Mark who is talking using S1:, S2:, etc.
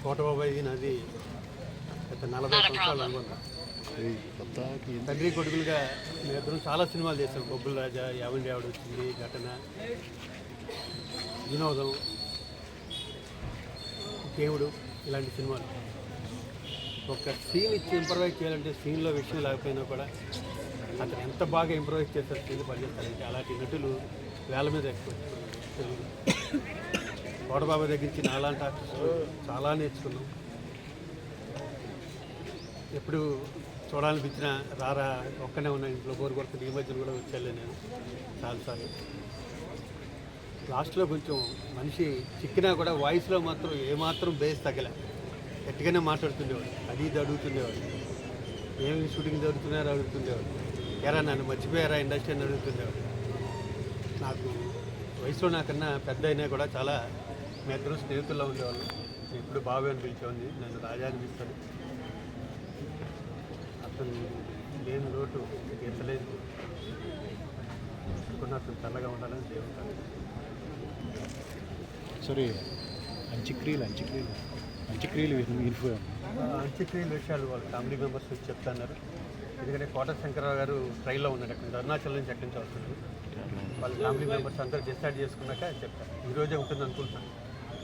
S1: కోటబాబాయి నాది గత 40 సంవత్సరాలు అనుకుంటా. తండ్రి కొడుకులుగా మేమిద్దరం చాలా సినిమాలు చేసాం. బొబ్బుల రాజా, యావండి ఆవిడ వచ్చింది, ఘటన, వినోదం, దేవుడు, ఇలాంటి సినిమాలు. ఒక సీన్ ఇచ్చి ఇంప్రవైజ్ చేయాలంటే సీన్లో విషయం లేకపోయినా కూడా అతను ఎంత బాగా ఇంప్రవైజ్ చేస్తారు, సీన్ పనిచేస్తారంటే అలాంటి నటులు వేల మీద ఎక్కువ. కోటబాబా దగ్గర నుంచి నాలాంటి ఆర్టిస్టులు చాలా నేర్చుకున్నాం. ఎప్పుడు చూడాలనిపించిన రారా ఒక్కనే ఉన్న ఇంట్లో బోరు కొడుతుంది. ఈ మధ్యన కూడా వచ్చాను నేను చాలాసార్లు. లాస్ట్లో కొంచెం మనిషి చిక్కినా కూడా వాయిస్లో మాత్రం ఏమాత్రం బేస్ తగ్గలే, గట్టిగానే మాట్లాడుతుండేవాడు. అది ఇది అడుగుతుండేవాడు. ఏమి షూటింగ్ జరుగుతున్నారో అడుగుతుండేవాడు. ఎరా నన్ను మర్చిపోయారా ఇండస్ట్రీ అని అడుగుతుండేవాడు. నాకు వయసులో నాకన్నా పెద్ద అయినా కూడా చాలా మీ ఇద్దరు స్నేహితుల్లో ఉండేవాళ్ళు. ఎప్పుడు బాబు అని పిలిచేవాడిని, నన్ను రాజా అని పిలుస్తాడు. అతను లేని లోటు తీర్చలేదు అనుకున్న అతను చల్లగా ఉండాలని దేవుతాను.
S2: సారీ, అంత్యక్రియలు
S1: విషయాలు వాళ్ళ ఫ్యామిలీ మెంబర్స్ వచ్చి చెప్తున్నారు. ఎందుకంటే కోట శంకరరావు గారు ట్రైన్లో ఉన్నాడు, అక్కడ అరుణాచల్ నుంచి ఎక్కడి నుంచి వస్తుంది. వాళ్ళ ఫ్యామిలీ మెంబర్స్ అందరూ డిసైడ్ చేసుకున్నాక చెప్తారు. ఈరోజే ఉంటుంది అనుకుంటున్నాను.